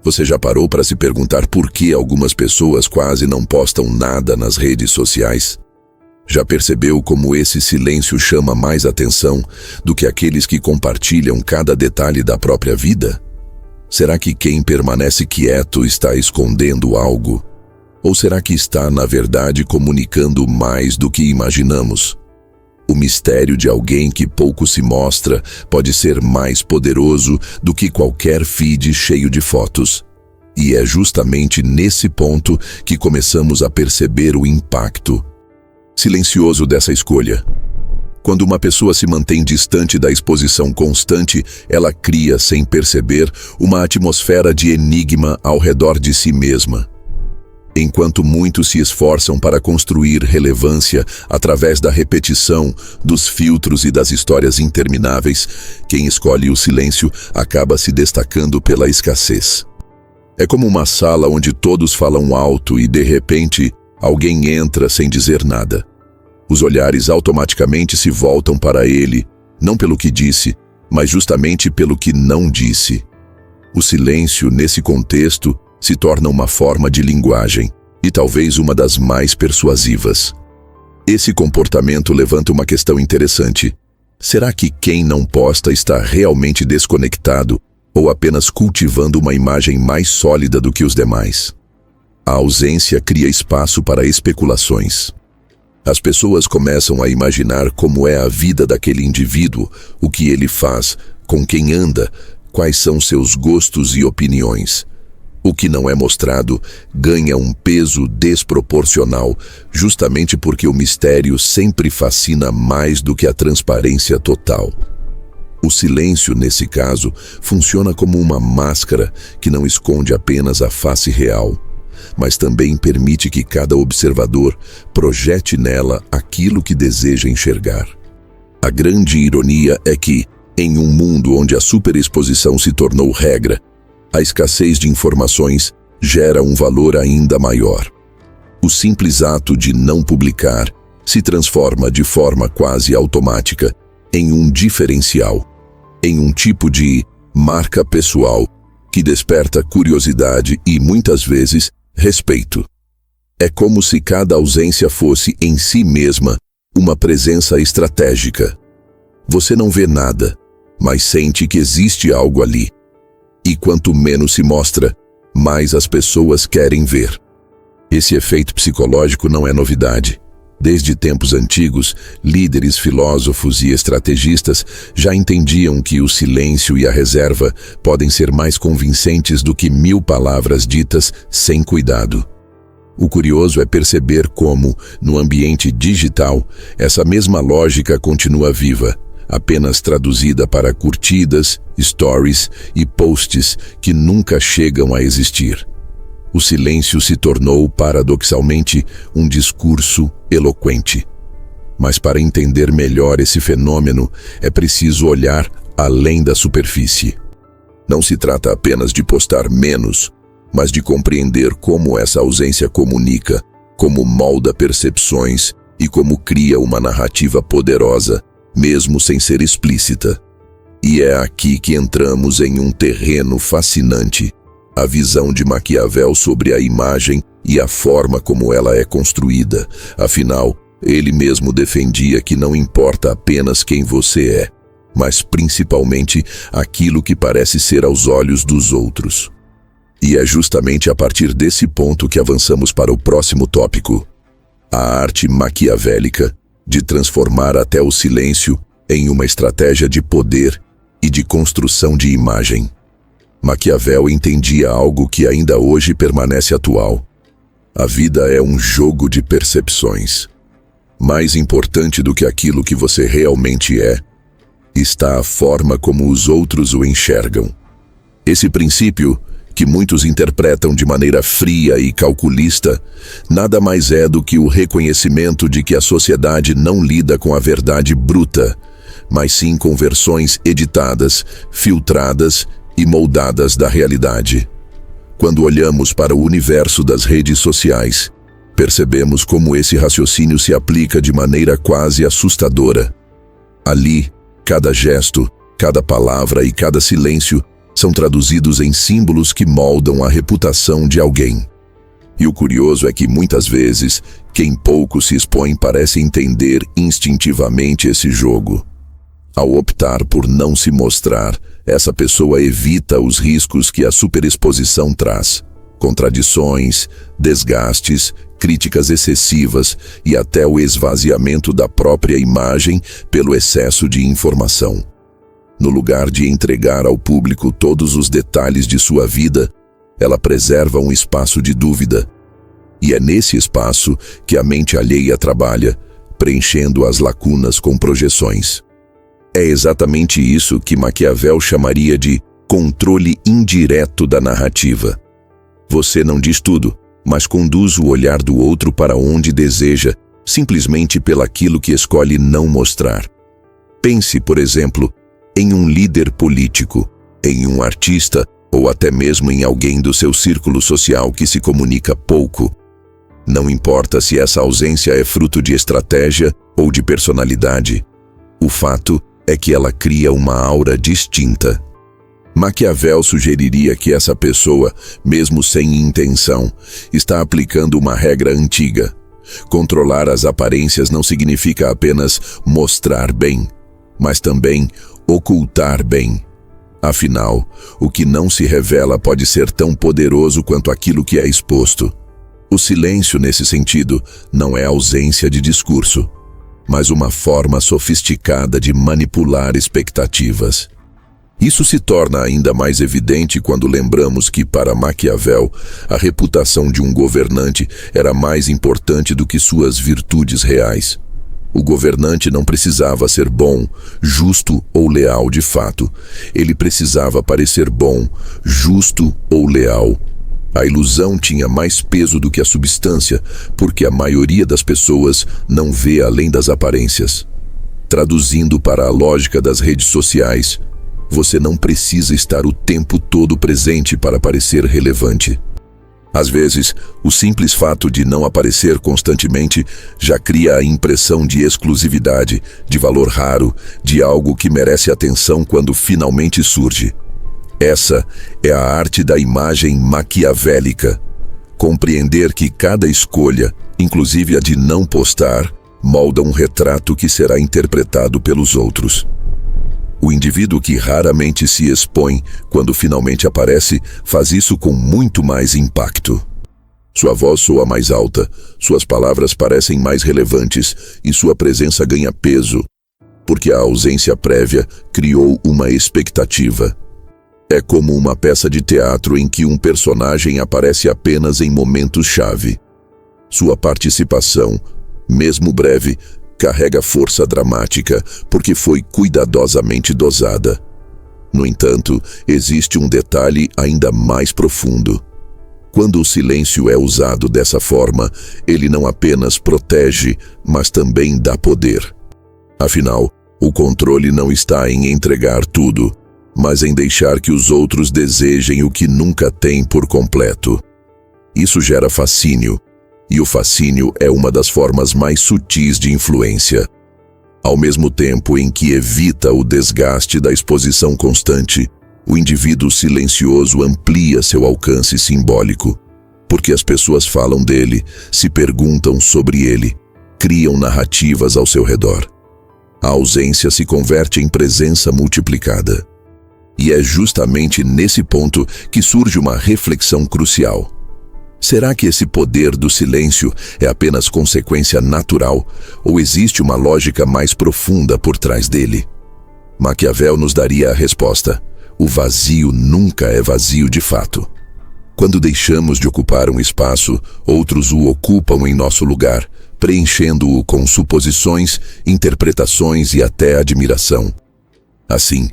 Você já parou para se perguntar por que algumas pessoas quase não postam nada nas redes sociais? Já percebeu como esse silêncio chama mais atenção do que aqueles que compartilham cada detalhe da própria vida? Será que quem permanece quieto está escondendo algo? Ou será que está, na verdade, comunicando mais do que imaginamos? O mistério de alguém que pouco se mostra pode ser mais poderoso do que qualquer feed cheio de fotos. E é justamente nesse ponto que começamos a perceber o impacto silencioso dessa escolha. Quando uma pessoa se mantém distante da exposição constante, ela cria, sem perceber, uma atmosfera de enigma ao redor de si mesma. Enquanto muitos se esforçam para construir relevância através da repetição, dos filtros e das histórias intermináveis, quem escolhe o silêncio acaba se destacando pela escassez. É como uma sala onde todos falam alto e, de repente, alguém entra sem dizer nada. Os olhares automaticamente se voltam para ele, não pelo que disse, mas justamente pelo que não disse. O silêncio, nesse contexto, se torna uma forma de linguagem, e talvez uma das mais persuasivas. Esse comportamento levanta uma questão interessante. Será que quem não posta está realmente desconectado ou apenas cultivando uma imagem mais sólida do que os demais? A ausência cria espaço para especulações. As pessoas começam a imaginar como é a vida daquele indivíduo, o que ele faz, com quem anda, quais são seus gostos e opiniões. O que não é mostrado ganha um peso desproporcional, justamente porque o mistério sempre fascina mais do que a transparência total. O silêncio, nesse caso, funciona como uma máscara que não esconde apenas a face real, mas também permite que cada observador projete nela aquilo que deseja enxergar. A grande ironia é que, em um mundo onde a superexposição se tornou regra, a escassez de informações gera um valor ainda maior. O simples ato de não publicar se transforma de forma quase automática em um diferencial, em um tipo de marca pessoal que desperta curiosidade e, muitas vezes, respeito. É como se cada ausência fosse, em si mesma, uma presença estratégica. Você não vê nada, mas sente que existe algo ali. E quanto menos se mostra, mais as pessoas querem ver. Esse efeito psicológico não é novidade. Desde tempos antigos, líderes, filósofos e estrategistas já entendiam que o silêncio e a reserva podem ser mais convincentes do que 1000 palavras ditas sem cuidado. O curioso é perceber como, no ambiente digital, essa mesma lógica continua viva, apenas traduzida para curtidas, stories e posts que nunca chegam a existir. O silêncio se tornou, paradoxalmente, um discurso eloquente. Mas para entender melhor esse fenômeno, é preciso olhar além da superfície. Não se trata apenas de postar menos, mas de compreender como essa ausência comunica, como molda percepções e como cria uma narrativa poderosa, mesmo sem ser explícita. E é aqui que entramos em um terreno fascinante. A visão de Maquiavel sobre a imagem e a forma como ela é construída. Afinal, ele mesmo defendia que não importa apenas quem você é, mas principalmente aquilo que parece ser aos olhos dos outros. E é justamente a partir desse ponto que avançamos para o próximo tópico: a arte maquiavélica de transformar até o silêncio em uma estratégia de poder e de construção de imagem. Maquiavel entendia algo que ainda hoje permanece atual. A vida é um jogo de percepções. Mais importante do que aquilo que você realmente é, está a forma como os outros o enxergam. Esse princípio, que muitos interpretam de maneira fria e calculista, nada mais é do que o reconhecimento de que a sociedade não lida com a verdade bruta, mas sim com versões editadas, filtradas e moldadas da realidade. Quando olhamos para o universo das redes sociais, percebemos como esse raciocínio se aplica de maneira quase assustadora. Ali, cada gesto, cada palavra e cada silêncio São traduzidos em símbolos que moldam a reputação de alguém. E o curioso é que, muitas vezes, quem pouco se expõe parece entender instintivamente esse jogo. Ao optar por não se mostrar, essa pessoa evita os riscos que a superexposição traz: contradições, desgastes, críticas excessivas e até o esvaziamento da própria imagem pelo excesso de informação. No lugar de entregar ao público todos os detalhes de sua vida, ela preserva um espaço de dúvida. E é nesse espaço que a mente alheia trabalha, preenchendo as lacunas com projeções. É exatamente isso que Maquiavel chamaria de controle indireto da narrativa. Você não diz tudo, mas conduz o olhar do outro para onde deseja, simplesmente pelaquilo que escolhe não mostrar. Pense, por exemplo, em um líder político, em um artista ou até mesmo em alguém do seu círculo social que se comunica pouco. Não importa se essa ausência é fruto de estratégia ou de personalidade, o fato é que ela cria uma aura distinta. Maquiavel sugeriria que essa pessoa, mesmo sem intenção, está aplicando uma regra antiga. Controlar as aparências não significa apenas mostrar bem, mas também ocultar bem. Afinal, o que não se revela pode ser tão poderoso quanto aquilo que é exposto. O silêncio, nesse sentido, não é ausência de discurso, mas uma forma sofisticada de manipular expectativas. Isso se torna ainda mais evidente quando lembramos que, para Maquiavel, a reputação de um governante era mais importante do que suas virtudes reais. O governante não precisava ser bom, justo ou leal de fato. Ele precisava parecer bom, justo ou leal. A ilusão tinha mais peso do que a substância, porque a maioria das pessoas não vê além das aparências. Traduzindo para a lógica das redes sociais, você não precisa estar o tempo todo presente para parecer relevante. Às vezes, o simples fato de não aparecer constantemente já cria a impressão de exclusividade, de valor raro, de algo que merece atenção quando finalmente surge. Essa é a arte da imagem maquiavélica. Compreender que cada escolha, inclusive a de não postar, molda um retrato que será interpretado pelos outros. O indivíduo que raramente se expõe, quando finalmente aparece, faz isso com muito mais impacto. Sua voz soa mais alta, suas palavras parecem mais relevantes e sua presença ganha peso, porque a ausência prévia criou uma expectativa. É como uma peça de teatro em que um personagem aparece apenas em momentos-chave. Sua participação, mesmo breve, carrega força dramática porque foi cuidadosamente dosada. No entanto, existe um detalhe ainda mais profundo. Quando o silêncio é usado dessa forma, ele não apenas protege, mas também dá poder. Afinal, o controle não está em entregar tudo, mas em deixar que os outros desejem o que nunca têm por completo. Isso gera fascínio. E o fascínio é uma das formas mais sutis de influência. Ao mesmo tempo em que evita o desgaste da exposição constante, o indivíduo silencioso amplia seu alcance simbólico, porque as pessoas falam dele, se perguntam sobre ele, criam narrativas ao seu redor. A ausência se converte em presença multiplicada. E é justamente nesse ponto que surge uma reflexão crucial. Será que esse poder do silêncio é apenas consequência natural ou existe uma lógica mais profunda por trás dele? Maquiavel nos daria a resposta: o vazio nunca é vazio de fato. Quando deixamos de ocupar um espaço, outros o ocupam em nosso lugar, preenchendo-o com suposições, interpretações e até admiração. Assim,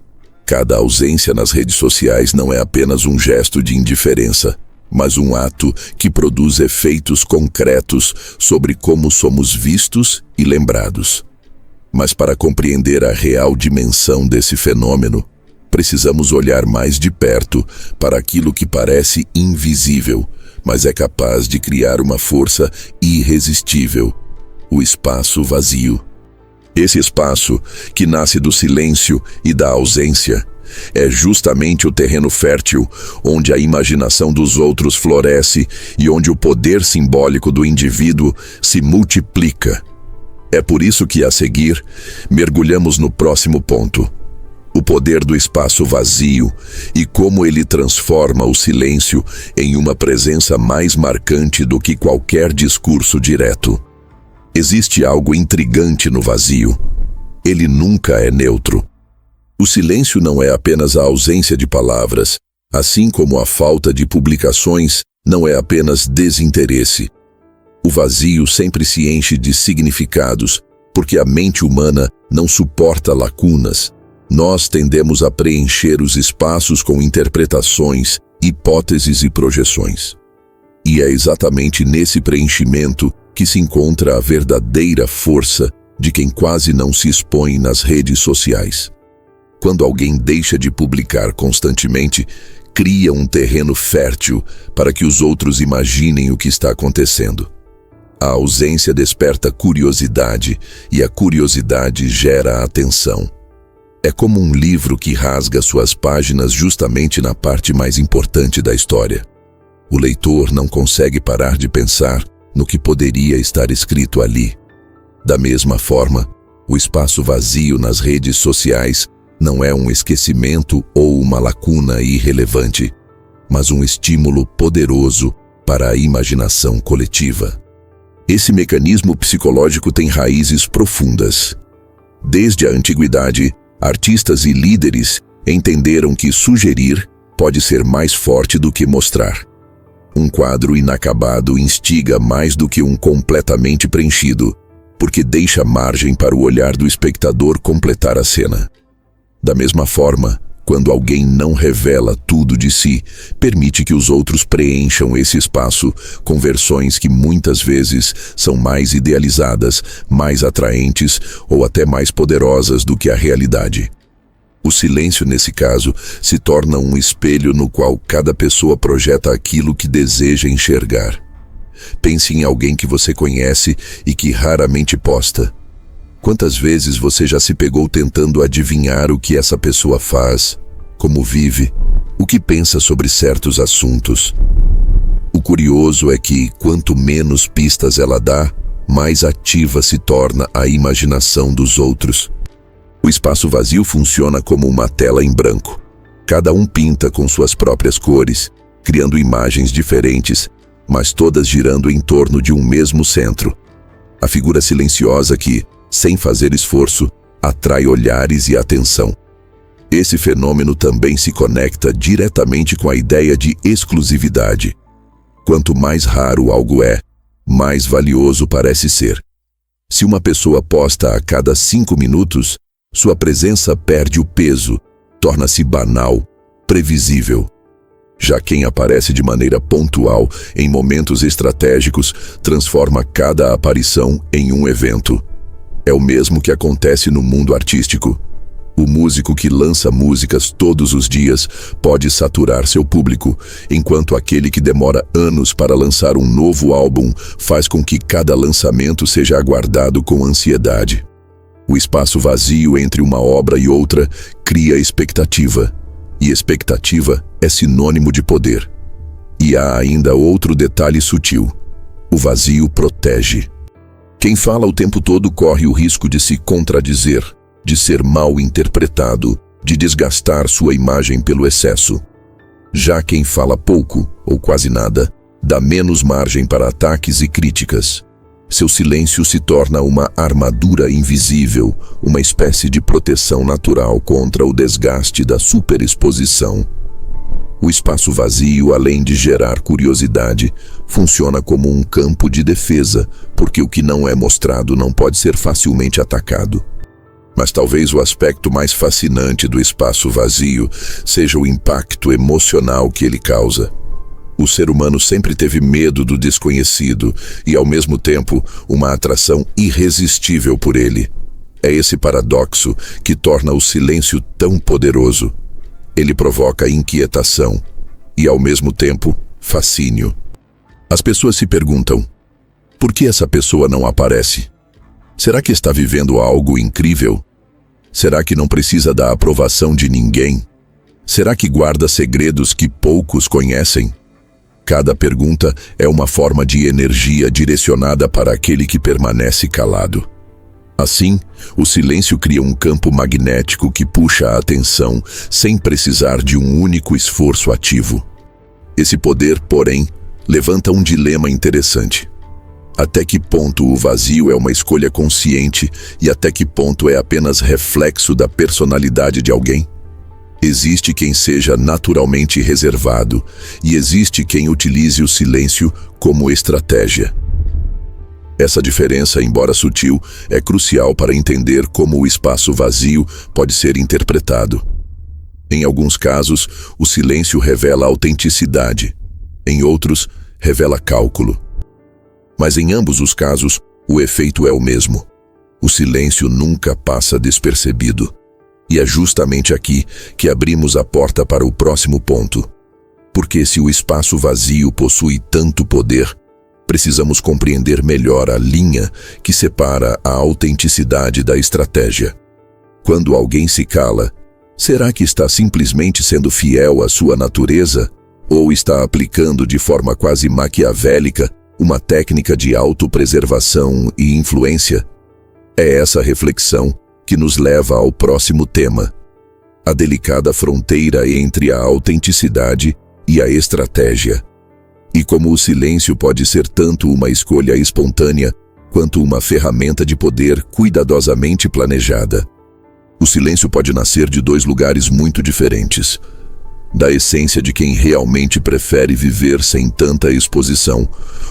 cada ausência nas redes sociais não é apenas um gesto de indiferença, mas um ato que produz efeitos concretos sobre como somos vistos e lembrados. Mas para compreender a real dimensão desse fenômeno, precisamos olhar mais de perto para aquilo que parece invisível, mas é capaz de criar uma força irresistível: o espaço vazio. Esse espaço, que nasce do silêncio e da ausência, É justamente o terreno fértil, onde a imaginação dos outros floresce e onde o poder simbólico do indivíduo se multiplica. É por isso que, a seguir, mergulhamos no próximo ponto: o poder do espaço vazio e como ele transforma o silêncio em uma presença mais marcante do que qualquer discurso direto. Existe algo intrigante no vazio. Ele nunca é neutro. O silêncio não é apenas a ausência de palavras, assim como a falta de publicações não é apenas desinteresse. O vazio sempre se enche de significados, porque a mente humana não suporta lacunas. Nós tendemos a preencher os espaços com interpretações, hipóteses e projeções. E é exatamente nesse preenchimento que se encontra a verdadeira força de quem quase não se expõe nas redes sociais. Quando alguém deixa de publicar constantemente, cria um terreno fértil para que os outros imaginem o que está acontecendo. A ausência desperta curiosidade e a curiosidade gera atenção. É como um livro que rasga suas páginas justamente na parte mais importante da história. O leitor não consegue parar de pensar no que poderia estar escrito ali. Da mesma forma, o espaço vazio nas redes sociais não é um esquecimento ou uma lacuna irrelevante, mas um estímulo poderoso para a imaginação coletiva. Esse mecanismo psicológico tem raízes profundas. Desde a antiguidade, artistas e líderes entenderam que sugerir pode ser mais forte do que mostrar. Um quadro inacabado instiga mais do que um completamente preenchido, porque deixa margem para o olhar do espectador completar a cena. Da mesma forma, quando alguém não revela tudo de si, permite que os outros preencham esse espaço com versões que muitas vezes são mais idealizadas, mais atraentes ou até mais poderosas do que a realidade. O silêncio, nesse caso, se torna um espelho no qual cada pessoa projeta aquilo que deseja enxergar. Pense em alguém que você conhece e que raramente posta. Quantas vezes você já se pegou tentando adivinhar o que essa pessoa faz, como vive, o que pensa sobre certos assuntos? O curioso é que, quanto menos pistas ela dá, mais ativa se torna a imaginação dos outros. O espaço vazio funciona como uma tela em branco. Cada um pinta com suas próprias cores, criando imagens diferentes, mas todas girando em torno de um mesmo centro. A figura silenciosa que, sem fazer esforço, atrai olhares e atenção. Esse fenômeno também se conecta diretamente com a ideia de exclusividade. Quanto mais raro algo é, mais valioso parece ser. Se uma pessoa posta a cada 5 minutos, sua presença perde o peso, torna-se banal, previsível. Já quem aparece de maneira pontual em momentos estratégicos transforma cada aparição em um evento. É o mesmo que acontece no mundo artístico. O músico que lança músicas todos os dias pode saturar seu público, enquanto aquele que demora anos para lançar um novo álbum faz com que cada lançamento seja aguardado com ansiedade. O espaço vazio entre uma obra e outra cria expectativa, e expectativa é sinônimo de poder. E há ainda outro detalhe sutil: o vazio protege. Quem fala o tempo todo corre o risco de se contradizer, de ser mal interpretado, de desgastar sua imagem pelo excesso. Já quem fala pouco, ou quase nada, dá menos margem para ataques e críticas. Seu silêncio se torna uma armadura invisível, uma espécie de proteção natural contra o desgaste da superexposição. O espaço vazio, além de gerar curiosidade, funciona como um campo de defesa, porque o que não é mostrado não pode ser facilmente atacado. Mas talvez o aspecto mais fascinante do espaço vazio seja o impacto emocional que ele causa. O ser humano sempre teve medo do desconhecido e, ao mesmo tempo, uma atração irresistível por ele. É esse paradoxo que torna o silêncio tão poderoso. Ele provoca inquietação e, ao mesmo tempo, fascínio. As pessoas se perguntam: por que essa pessoa não aparece? Será que está vivendo algo incrível? Será que não precisa da aprovação de ninguém? Será que guarda segredos que poucos conhecem? Cada pergunta é uma forma de energia direcionada para aquele que permanece calado. Assim, o silêncio cria um campo magnético que puxa a atenção sem precisar de um único esforço ativo. Esse poder, porém, levanta um dilema interessante. Até que ponto o vazio é uma escolha consciente e até que ponto é apenas reflexo da personalidade de alguém? Existe quem seja naturalmente reservado e existe quem utilize o silêncio como estratégia. Essa diferença, embora sutil, é crucial para entender como o espaço vazio pode ser interpretado. Em alguns casos, o silêncio revela autenticidade. Em outros, revela cálculo. Mas em ambos os casos, o efeito é o mesmo. O silêncio nunca passa despercebido. E é justamente aqui que abrimos a porta para o próximo ponto. Porque se o espaço vazio possui tanto poder, precisamos compreender melhor a linha que separa a autenticidade da estratégia. Quando alguém se cala, será que está simplesmente sendo fiel à sua natureza? Ou está aplicando de forma quase maquiavélica uma técnica de autopreservação e influência? É essa reflexão que nos leva ao próximo tema, a delicada fronteira entre a autenticidade e a estratégia. E como o silêncio pode ser tanto uma escolha espontânea quanto uma ferramenta de poder cuidadosamente planejada. O silêncio pode nascer de dois lugares muito diferentes. Da essência de quem realmente prefere viver sem tanta exposição,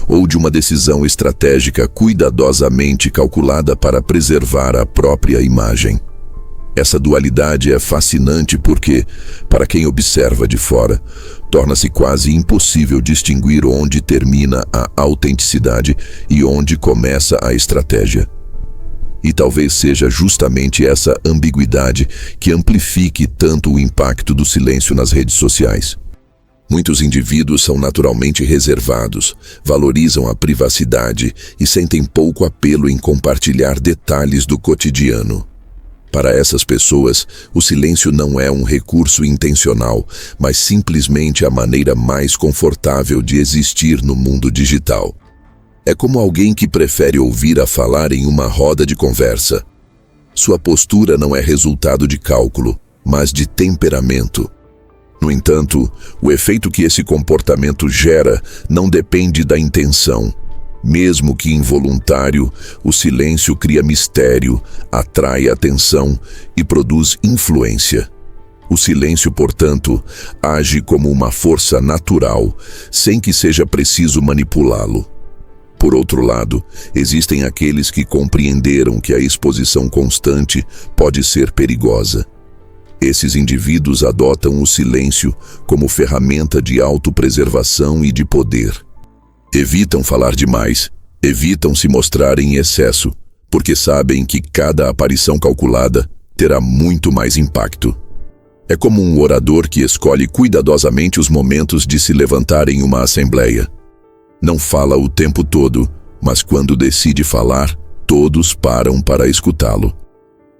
ou de uma decisão estratégica cuidadosamente calculada para preservar a própria imagem. Essa dualidade é fascinante porque, para quem observa de fora, torna-se quase impossível distinguir onde termina a autenticidade e onde começa a estratégia. E talvez seja justamente essa ambiguidade que amplifique tanto o impacto do silêncio nas redes sociais. Muitos indivíduos são naturalmente reservados, valorizam a privacidade e sentem pouco apelo em compartilhar detalhes do cotidiano. Para essas pessoas, o silêncio não é um recurso intencional, mas simplesmente a maneira mais confortável de existir no mundo digital. É como alguém que prefere ouvir a falar em uma roda de conversa. Sua postura não é resultado de cálculo, mas de temperamento. No entanto, o efeito que esse comportamento gera não depende da intenção. Mesmo que involuntário, o silêncio cria mistério, atrai atenção e produz influência. O silêncio, portanto, age como uma força natural, sem que seja preciso manipulá-lo. Por outro lado, existem aqueles que compreenderam que a exposição constante pode ser perigosa. Esses indivíduos adotam o silêncio como ferramenta de autopreservação e de poder. Evitam falar demais, evitam se mostrar em excesso, porque sabem que cada aparição calculada terá muito mais impacto. É como um orador que escolhe cuidadosamente os momentos de se levantar em uma assembleia. Não fala o tempo todo, mas quando decide falar, todos param para escutá-lo.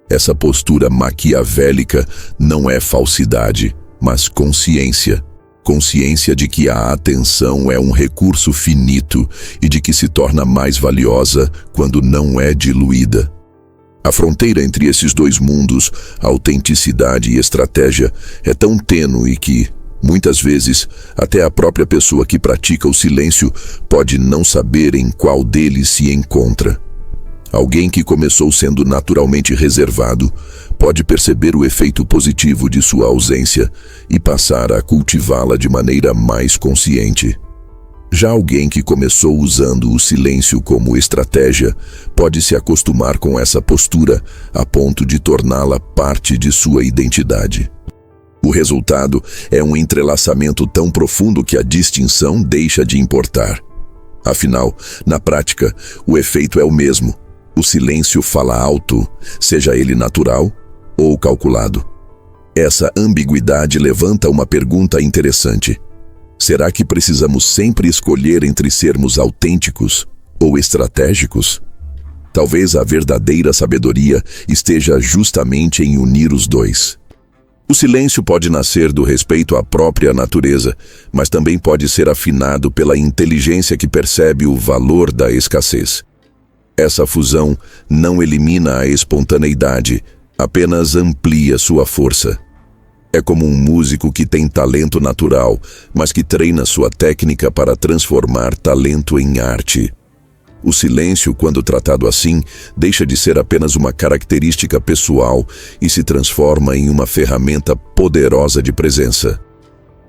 Essa postura maquiavélica não é falsidade, mas consciência. Consciência de que a atenção é um recurso finito e de que se torna mais valiosa quando não é diluída. A fronteira entre esses dois mundos, autenticidade e estratégia, é tão tênue que, muitas vezes, até a própria pessoa que pratica o silêncio pode não saber em qual deles se encontra. Alguém que começou sendo naturalmente reservado pode perceber o efeito positivo de sua ausência e passar a cultivá-la de maneira mais consciente. Já alguém que começou usando o silêncio como estratégia pode se acostumar com essa postura a ponto de torná-la parte de sua identidade. O resultado é um entrelaçamento tão profundo que a distinção deixa de importar. Afinal, na prática, o efeito é o mesmo. O silêncio fala alto, seja ele natural ou calculado. Essa ambiguidade levanta uma pergunta interessante. Será que precisamos sempre escolher entre sermos autênticos ou estratégicos? Talvez a verdadeira sabedoria esteja justamente em unir os dois. O silêncio pode nascer do respeito à própria natureza, mas também pode ser afinado pela inteligência que percebe o valor da escassez. Essa fusão não elimina a espontaneidade, apenas amplia sua força. É como um músico que tem talento natural, mas que treina sua técnica para transformar talento em arte. O silêncio, quando tratado assim, deixa de ser apenas uma característica pessoal e se transforma em uma ferramenta poderosa de presença.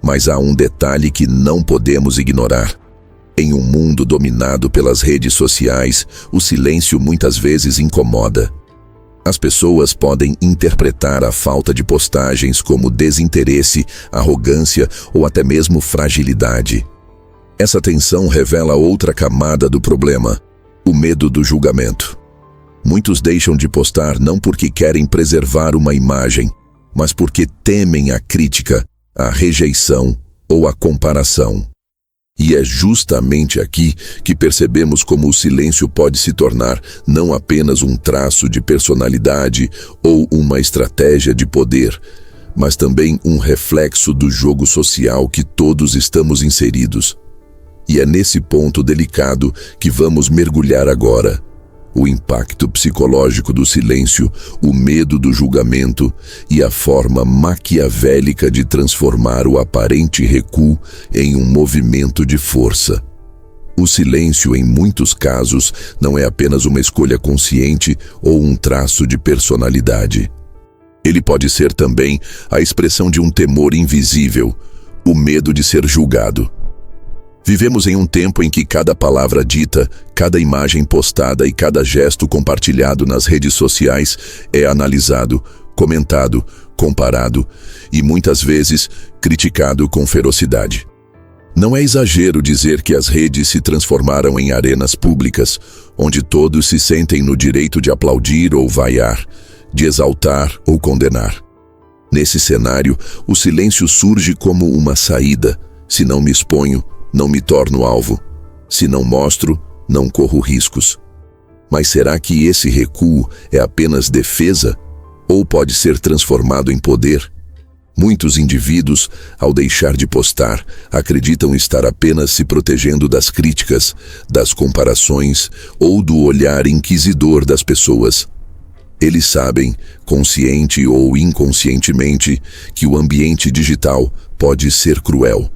Mas há um detalhe que não podemos ignorar. Em um mundo dominado pelas redes sociais, o silêncio muitas vezes incomoda. As pessoas podem interpretar a falta de postagens como desinteresse, arrogância ou até mesmo fragilidade. Essa tensão revela outra camada do problema: o medo do julgamento. Muitos deixam de postar não porque querem preservar uma imagem, mas porque temem a crítica, a rejeição ou a comparação. E é justamente aqui que percebemos como o silêncio pode se tornar não apenas um traço de personalidade ou uma estratégia de poder, mas também um reflexo do jogo social que todos estamos inseridos. E é nesse ponto delicado que vamos mergulhar agora. O impacto psicológico do silêncio, o medo do julgamento e a forma maquiavélica de transformar o aparente recuo em um movimento de força. O silêncio, em muitos casos, não é apenas uma escolha consciente ou um traço de personalidade. Ele pode ser também a expressão de um temor invisível, o medo de ser julgado. Vivemos em um tempo em que cada palavra dita, cada imagem postada e cada gesto compartilhado nas redes sociais é analisado, comentado, comparado e muitas vezes criticado com ferocidade. Não é exagero dizer que as redes se transformaram em arenas públicas, onde todos se sentem no direito de aplaudir ou vaiar, de exaltar ou condenar. Nesse cenário, o silêncio surge como uma saída. Se não me exponho, não me torno alvo. Se não mostro, não corro riscos. Mas será que esse recuo é apenas defesa ou pode ser transformado em poder? Muitos indivíduos, ao deixar de postar, acreditam estar apenas se protegendo das críticas, das comparações ou do olhar inquisidor das pessoas. Eles sabem, consciente ou inconscientemente, que o ambiente digital pode ser cruel.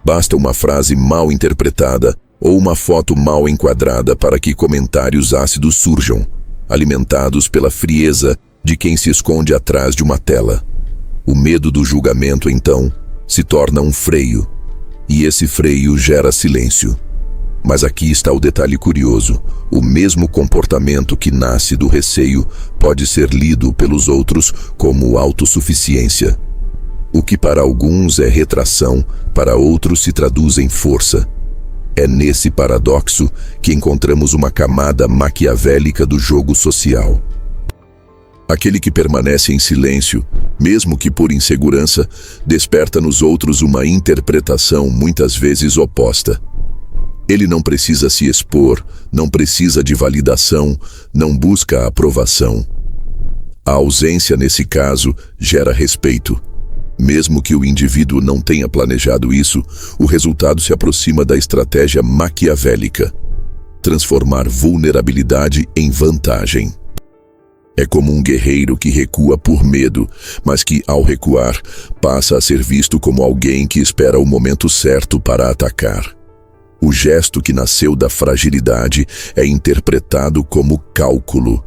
Basta uma frase mal interpretada ou uma foto mal enquadrada para que comentários ácidos surjam, alimentados pela frieza de quem se esconde atrás de uma tela. O medo do julgamento, então, se torna um freio, e esse freio gera silêncio. Mas aqui está o detalhe curioso: o mesmo comportamento que nasce do receio pode ser lido pelos outros como autossuficiência. O que para alguns é retração, para outros se traduz em força. É nesse paradoxo que encontramos uma camada maquiavélica do jogo social. Aquele que permanece em silêncio, mesmo que por insegurança, desperta nos outros uma interpretação muitas vezes oposta. Ele não precisa se expor, não precisa de validação, não busca aprovação. A ausência, nesse caso, gera respeito. Mesmo que o indivíduo não tenha planejado isso, o resultado se aproxima da estratégia maquiavélica: transformar vulnerabilidade em vantagem. É como um guerreiro que recua por medo, mas que, ao recuar, passa a ser visto como alguém que espera o momento certo para atacar. O gesto que nasceu da fragilidade é interpretado como cálculo,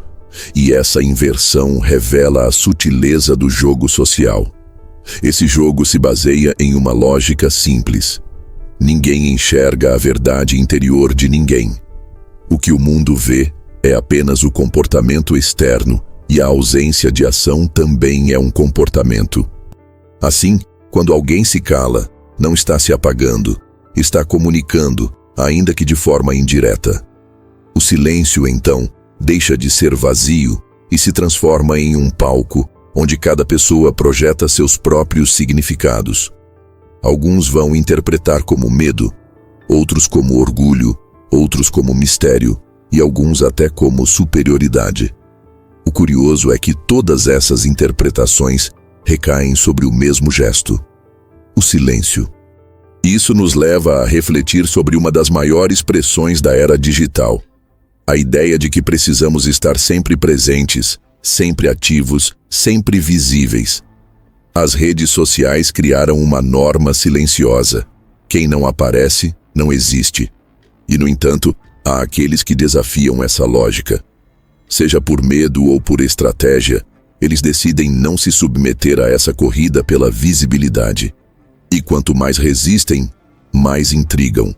e essa inversão revela a sutileza do jogo social. Esse jogo se baseia em uma lógica simples. Ninguém enxerga a verdade interior de ninguém. O que o mundo vê é apenas o comportamento externo, e a ausência de ação também é um comportamento. Assim, quando alguém se cala, não está se apagando, está comunicando, ainda que de forma indireta. O silêncio, então, deixa de ser vazio e se transforma em um palco onde cada pessoa projeta seus próprios significados. Alguns vão interpretar como medo, outros como orgulho, outros como mistério e alguns até como superioridade. O curioso é que todas essas interpretações recaem sobre o mesmo gesto: o silêncio. Isso nos leva a refletir sobre uma das maiores pressões da era digital: a ideia de que precisamos estar sempre presentes, sempre ativos, sempre visíveis. As redes sociais criaram uma norma silenciosa: quem não aparece, não existe. E, no entanto, há aqueles que desafiam essa lógica. Seja por medo ou por estratégia, eles decidem não se submeter a essa corrida pela visibilidade. E quanto mais resistem, mais intrigam.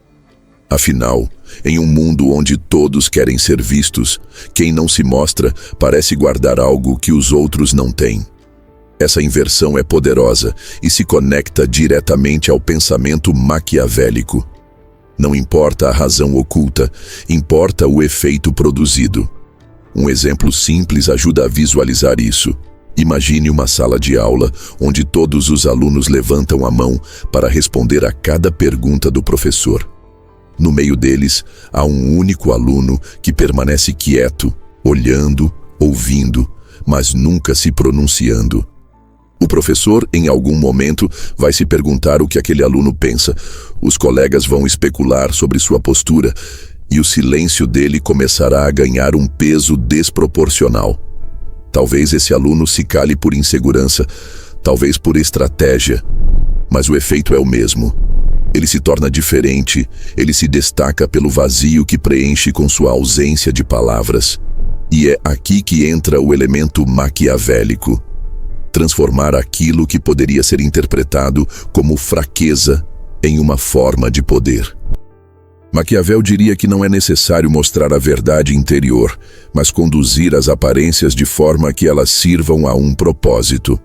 Afinal, em um mundo onde todos querem ser vistos, quem não se mostra parece guardar algo que os outros não têm. Essa inversão é poderosa e se conecta diretamente ao pensamento maquiavélico. Não importa a razão oculta, importa o efeito produzido. Um exemplo simples ajuda a visualizar isso. Imagine uma sala de aula onde todos os alunos levantam a mão para responder a cada pergunta do professor. No meio deles, há um único aluno que permanece quieto, olhando, ouvindo, mas nunca se pronunciando. O professor, em algum momento, vai se perguntar o que aquele aluno pensa. Os colegas vão especular sobre sua postura e o silêncio dele começará a ganhar um peso desproporcional. Talvez esse aluno se cale por insegurança, talvez por estratégia, mas o efeito é o mesmo. Ele se torna diferente, ele se destaca pelo vazio que preenche com sua ausência de palavras. E é aqui que entra o elemento maquiavélico: transformar aquilo que poderia ser interpretado como fraqueza em uma forma de poder. Maquiavel diria que não é necessário mostrar a verdade interior, mas conduzir as aparências de forma que elas sirvam a um propósito.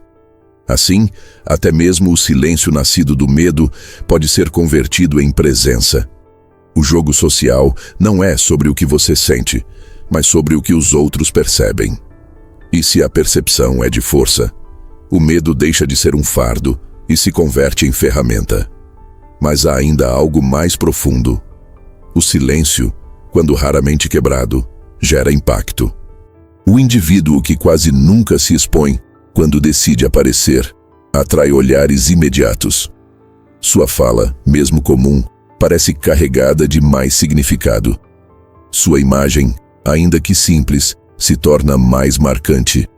Assim, até mesmo o silêncio nascido do medo pode ser convertido em presença. O jogo social não é sobre o que você sente, mas sobre o que os outros percebem. E se a percepção é de força, o medo deixa de ser um fardo e se converte em ferramenta. Mas há ainda algo mais profundo. O silêncio, quando raramente quebrado, gera impacto. O indivíduo que quase nunca se expõe, quando decide aparecer, atrai olhares imediatos. Sua fala, mesmo comum, parece carregada de mais significado. Sua imagem, ainda que simples, se torna mais marcante.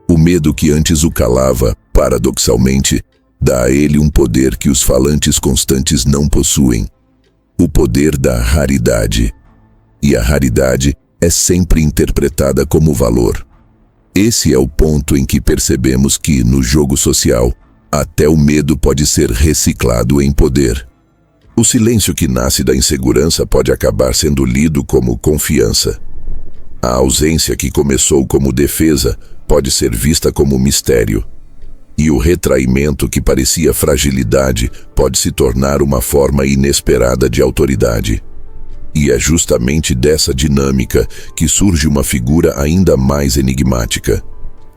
O medo que antes o calava, paradoxalmente, dá a ele um poder que os falantes constantes não possuem: o poder da raridade. E a raridade é sempre interpretada como valor. Esse é o ponto em que percebemos que, no jogo social, até o medo pode ser reciclado em poder. O silêncio que nasce da insegurança pode acabar sendo lido como confiança. A ausência que começou como defesa pode ser vista como mistério. E o retraimento que parecia fragilidade pode se tornar uma forma inesperada de autoridade. E é justamente dessa dinâmica que surge uma figura ainda mais enigmática: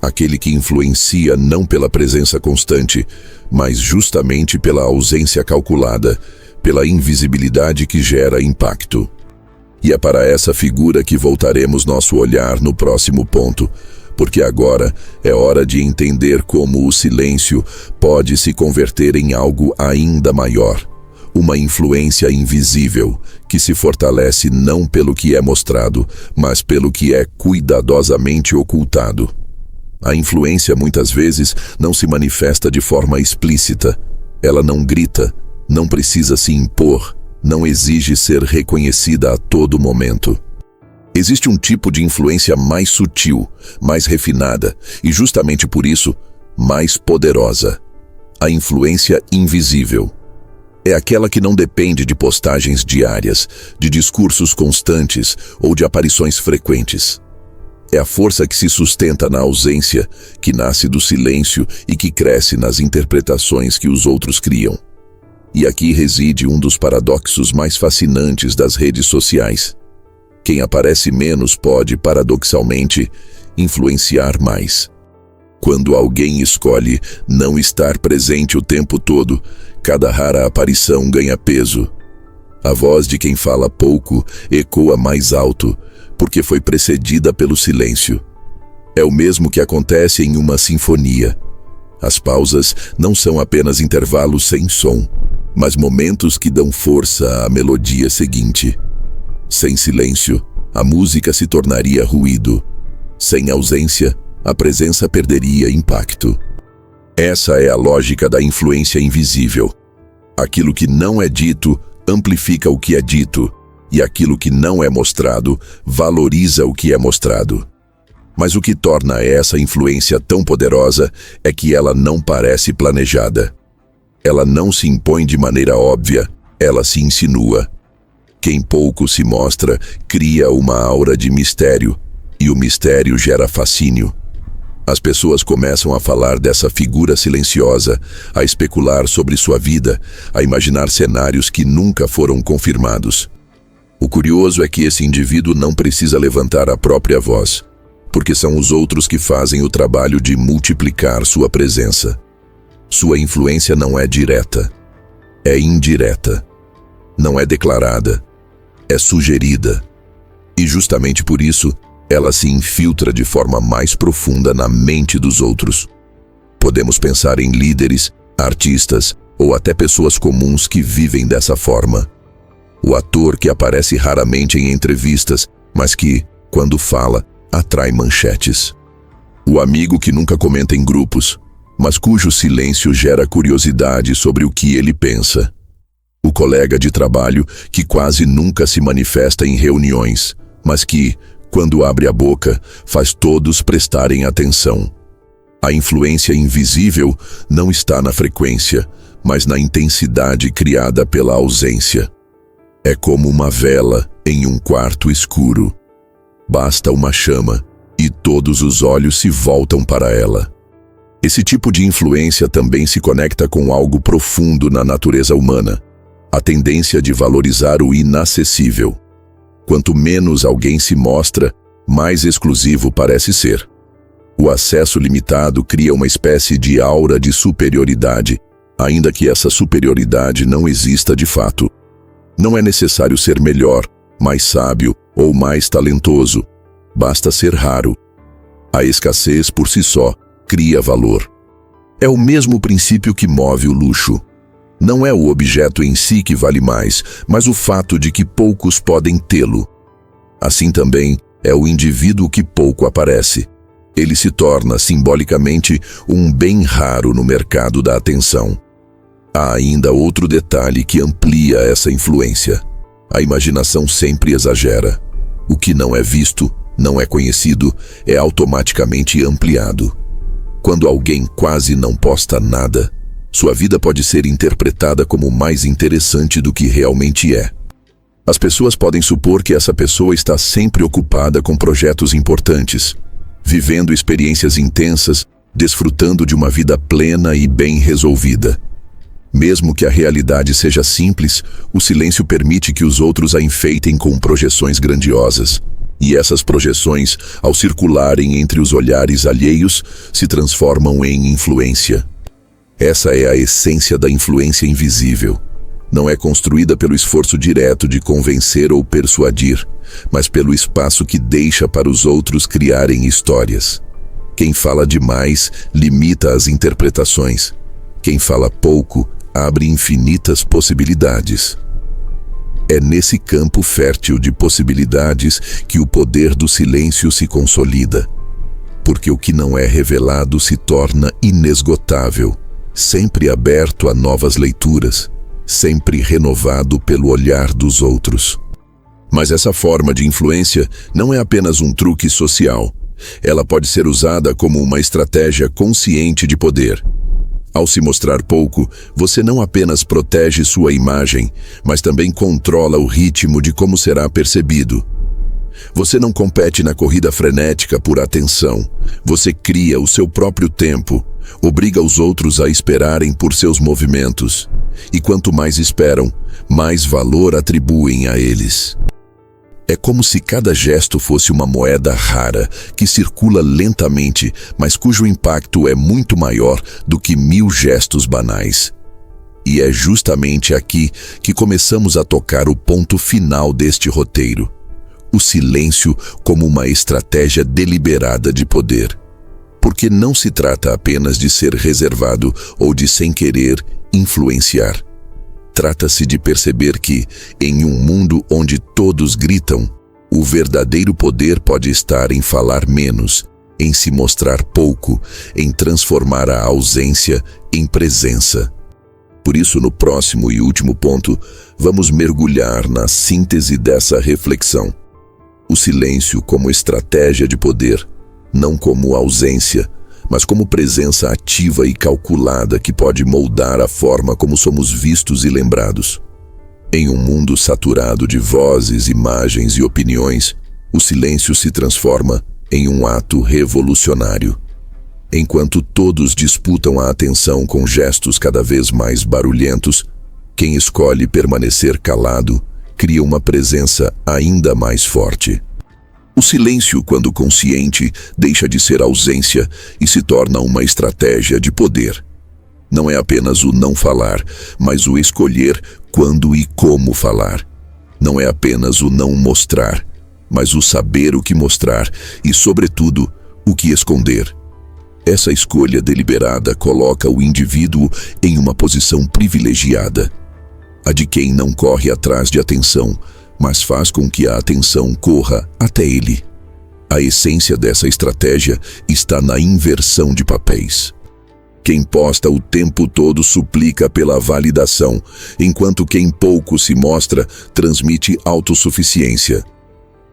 aquele que influencia não pela presença constante, mas justamente pela ausência calculada, pela invisibilidade que gera impacto. E é para essa figura que voltaremos nosso olhar no próximo ponto, porque agora é hora de entender como o silêncio pode se converter em algo ainda maior, uma influência invisível que se fortalece não pelo que é mostrado, mas pelo que é cuidadosamente ocultado. A influência muitas vezes não se manifesta de forma explícita. Ela não grita, não precisa se impor, não exige ser reconhecida a todo momento. Existe um tipo de influência mais sutil, mais refinada e, justamente por isso, mais poderosa: a influência invisível. É aquela que não depende de postagens diárias, de discursos constantes ou de aparições frequentes. É a força que se sustenta na ausência, que nasce do silêncio e que cresce nas interpretações que os outros criam. E aqui reside um dos paradoxos mais fascinantes das redes sociais. Quem aparece menos pode, paradoxalmente, influenciar mais. Quando alguém escolhe não estar presente o tempo todo, cada rara aparição ganha peso. A voz de quem fala pouco ecoa mais alto, porque foi precedida pelo silêncio. É o mesmo que acontece em uma sinfonia. As pausas não são apenas intervalos sem som, mas momentos que dão força à melodia seguinte. Sem silêncio, a música se tornaria ruído. Sem ausência, a presença perderia impacto. Essa é a lógica da influência invisível. Aquilo que não é dito amplifica o que é dito, e aquilo que não é mostrado valoriza o que é mostrado. Mas o que torna essa influência tão poderosa é que ela não parece planejada. Ela não se impõe de maneira óbvia, ela se insinua. Quem pouco se mostra cria uma aura de mistério, e o mistério gera fascínio. As pessoas começam a falar dessa figura silenciosa, a especular sobre sua vida, a imaginar cenários que nunca foram confirmados. O curioso é que esse indivíduo não precisa levantar a própria voz, porque são os outros que fazem o trabalho de multiplicar sua presença. Sua influência não é direta, é indireta. Não é declarada, é sugerida. E justamente por isso, ela se infiltra de forma mais profunda na mente dos outros. Podemos pensar em líderes, artistas ou até pessoas comuns que vivem dessa forma. O ator que aparece raramente em entrevistas, mas que, quando fala, atrai manchetes. O amigo que nunca comenta em grupos, mas cujo silêncio gera curiosidade sobre o que ele pensa. O colega de trabalho que quase nunca se manifesta em reuniões, mas que, quando abre a boca, faz todos prestarem atenção. A influência invisível não está na frequência, mas na intensidade criada pela ausência. É como uma vela em um quarto escuro. Basta uma chama e todos os olhos se voltam para ela. Esse tipo de influência também se conecta com algo profundo na natureza humana, a tendência de valorizar o inacessível. Quanto menos alguém se mostra, mais exclusivo parece ser. O acesso limitado cria uma espécie de aura de superioridade, ainda que essa superioridade não exista de fato. Não é necessário ser melhor, mais sábio ou mais talentoso. Basta ser raro. A escassez por si só cria valor. É o mesmo princípio que move o luxo. Não é o objeto em si que vale mais, mas o fato de que poucos podem tê-lo. Assim também é o indivíduo que pouco aparece. Ele se torna, simbolicamente, um bem raro no mercado da atenção. Há ainda outro detalhe que amplia essa influência. A imaginação sempre exagera. O que não é visto, não é conhecido, é automaticamente ampliado. Quando alguém quase não posta nada, sua vida pode ser interpretada como mais interessante do que realmente é. As pessoas podem supor que essa pessoa está sempre ocupada com projetos importantes, vivendo experiências intensas, desfrutando de uma vida plena e bem resolvida. Mesmo que a realidade seja simples, o silêncio permite que os outros a enfeitem com projeções grandiosas. E essas projeções, ao circularem entre os olhares alheios, se transformam em influência. Essa é a essência da influência invisível. Não é construída pelo esforço direto de convencer ou persuadir, mas pelo espaço que deixa para os outros criarem histórias. Quem fala demais limita as interpretações. Quem fala pouco abre infinitas possibilidades. É nesse campo fértil de possibilidades que o poder do silêncio se consolida. Porque o que não é revelado se torna inesgotável, sempre aberto a novas leituras, sempre renovado pelo olhar dos outros. Mas essa forma de influência não é apenas um truque social. Ela pode ser usada como uma estratégia consciente de poder. Ao se mostrar pouco, você não apenas protege sua imagem, mas também controla o ritmo de como será percebido. Você não compete na corrida frenética por atenção. Você cria o seu próprio tempo, obriga os outros a esperarem por seus movimentos. E quanto mais esperam, mais valor atribuem a eles. É como se cada gesto fosse uma moeda rara, que circula lentamente, mas cujo impacto é muito maior do que 1000 gestos banais. E é justamente aqui que começamos a tocar o ponto final deste roteiro. O silêncio como uma estratégia deliberada de poder. Porque não se trata apenas de ser reservado ou de, sem querer, influenciar. Trata-se de perceber que, em um mundo onde todos gritam, o verdadeiro poder pode estar em falar menos, em se mostrar pouco, em transformar a ausência em presença. Por isso, no próximo e último ponto, vamos mergulhar na síntese dessa reflexão. O silêncio como estratégia de poder, não como ausência, mas como presença ativa e calculada que pode moldar a forma como somos vistos e lembrados. Em um mundo saturado de vozes, imagens e opiniões, o silêncio se transforma em um ato revolucionário. Enquanto todos disputam a atenção com gestos cada vez mais barulhentos, quem escolhe permanecer calado cria uma presença ainda mais forte. O silêncio, quando consciente, deixa de ser ausência e se torna uma estratégia de poder. Não é apenas o não falar, mas o escolher quando e como falar. Não é apenas o não mostrar, mas o saber o que mostrar e, sobretudo, o que esconder. Essa escolha deliberada coloca o indivíduo em uma posição privilegiada, a de quem não corre atrás de atenção, mas faz com que a atenção corra até ele. A essência dessa estratégia está na inversão de papéis. Quem posta o tempo todo suplica pela validação, enquanto quem pouco se mostra transmite autossuficiência.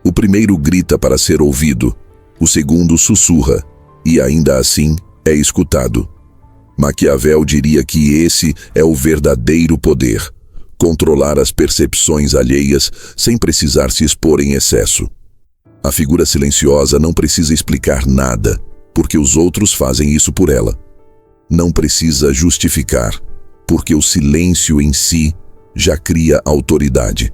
O primeiro grita para ser ouvido, o segundo sussurra, e ainda assim é escutado. Maquiavel diria que esse é o verdadeiro poder: controlar as percepções alheias sem precisar se expor em excesso. A figura silenciosa não precisa explicar nada, porque os outros fazem isso por ela. Não precisa justificar, porque o silêncio em si já cria autoridade.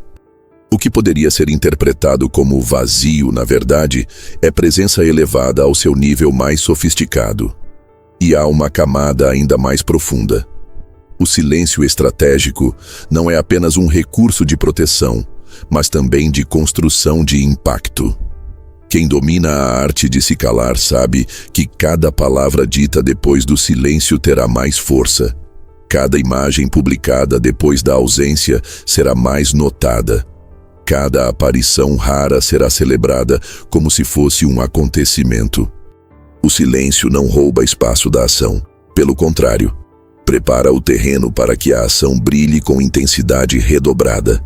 O que poderia ser interpretado como vazio, na verdade, é presença elevada ao seu nível mais sofisticado. E há uma camada ainda mais profunda. O silêncio estratégico não é apenas um recurso de proteção, mas também de construção de impacto. Quem domina a arte de se calar sabe que cada palavra dita depois do silêncio terá mais força. Cada imagem publicada depois da ausência será mais notada. Cada aparição rara será celebrada como se fosse um acontecimento. O silêncio não rouba espaço da ação. Pelo contrário, prepara o terreno para que a ação brilhe com intensidade redobrada.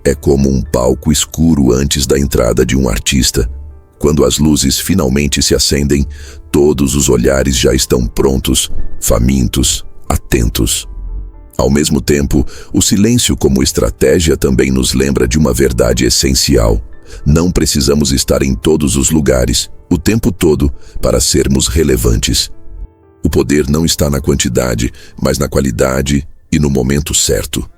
É como um palco escuro antes da entrada de um artista. Quando as luzes finalmente se acendem, todos os olhares já estão prontos, famintos, atentos. Ao mesmo tempo, o silêncio como estratégia também nos lembra de uma verdade essencial. Não precisamos estar em todos os lugares, o tempo todo, para sermos relevantes. O poder não está na quantidade, mas na qualidade e no momento certo.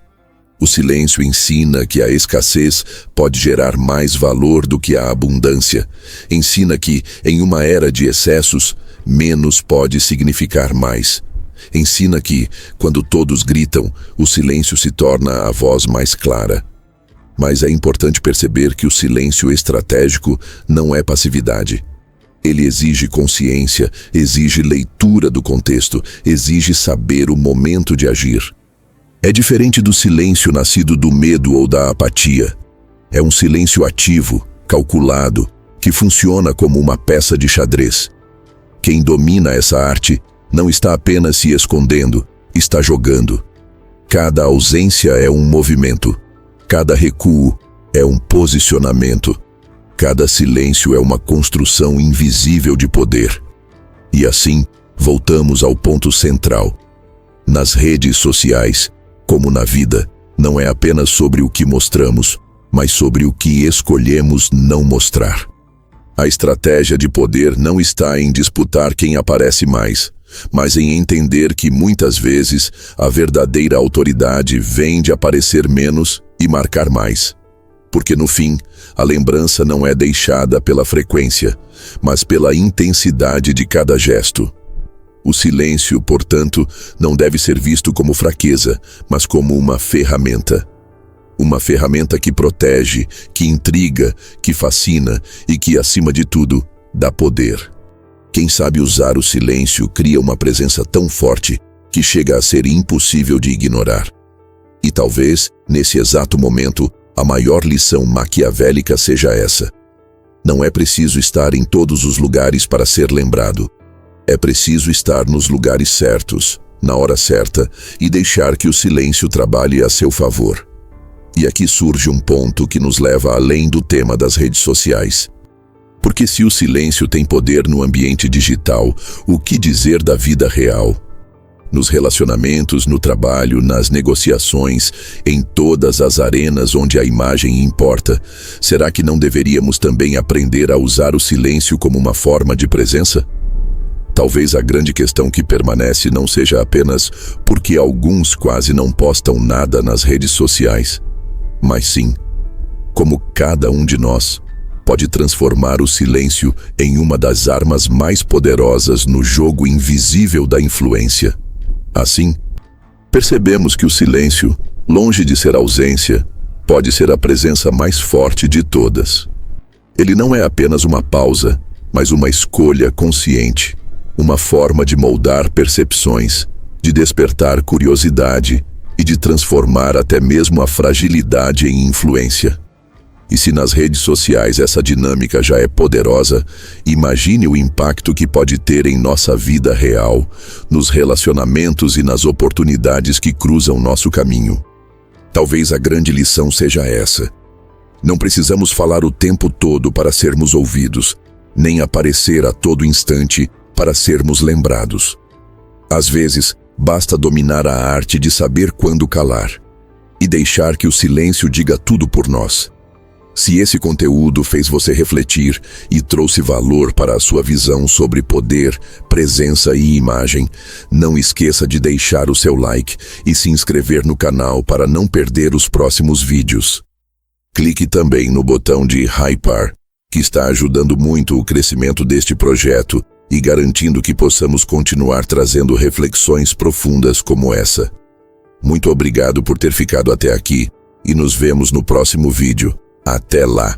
O silêncio ensina que a escassez pode gerar mais valor do que a abundância. Ensina que, em uma era de excessos, menos pode significar mais. Ensina que, quando todos gritam, o silêncio se torna a voz mais clara. Mas é importante perceber que o silêncio estratégico não é passividade. Ele exige consciência, exige leitura do contexto, exige saber o momento de agir. É diferente do silêncio nascido do medo ou da apatia. É um silêncio ativo, calculado, que funciona como uma peça de xadrez. Quem domina essa arte não está apenas se escondendo, está jogando. Cada ausência é um movimento. Cada recuo é um posicionamento. Cada silêncio é uma construção invisível de poder. E assim, voltamos ao ponto central. Nas redes sociais, como na vida, não é apenas sobre o que mostramos, mas sobre o que escolhemos não mostrar. A estratégia de poder não está em disputar quem aparece mais, mas em entender que muitas vezes a verdadeira autoridade vem de aparecer menos e marcar mais. Porque no fim, a lembrança não é deixada pela frequência, mas pela intensidade de cada gesto. O silêncio, portanto, não deve ser visto como fraqueza, mas como uma ferramenta. Uma ferramenta que protege, que intriga, que fascina e que, acima de tudo, dá poder. Quem sabe usar o silêncio cria uma presença tão forte que chega a ser impossível de ignorar. E talvez, nesse exato momento, a maior lição maquiavélica seja essa. Não é preciso estar em todos os lugares para ser lembrado. É preciso estar nos lugares certos, na hora certa, e deixar que o silêncio trabalhe a seu favor. E aqui surge um ponto que nos leva além do tema das redes sociais. Porque se o silêncio tem poder no ambiente digital, o que dizer da vida real? Nos relacionamentos, no trabalho, nas negociações, em todas as arenas onde a imagem importa, será que não deveríamos também aprender a usar o silêncio como uma forma de presença? Talvez a grande questão que permanece não seja apenas porque alguns quase não postam nada nas redes sociais, mas sim, como cada um de nós pode transformar o silêncio em uma das armas mais poderosas no jogo invisível da influência. Assim, percebemos que o silêncio, longe de ser ausência, pode ser a presença mais forte de todas. Ele não é apenas uma pausa, mas uma escolha consciente, uma forma de moldar percepções, de despertar curiosidade e de transformar até mesmo a fragilidade em influência. E se nas redes sociais essa dinâmica já é poderosa, imagine o impacto que pode ter em nossa vida real, nos relacionamentos e nas oportunidades que cruzam nosso caminho. Talvez a grande lição seja essa. Não precisamos falar o tempo todo para sermos ouvidos, nem aparecer a todo instante para sermos lembrados. Às vezes, basta dominar a arte de saber quando calar e deixar que o silêncio diga tudo por nós. Se esse conteúdo fez você refletir e trouxe valor para a sua visão sobre poder, presença e imagem, não esqueça de deixar o seu like e se inscrever no canal para não perder os próximos vídeos. Clique também no botão de hypar, que está ajudando muito o crescimento deste projeto e garantindo que possamos continuar trazendo reflexões profundas como essa. Muito obrigado por ter ficado até aqui e nos vemos no próximo vídeo. Até lá!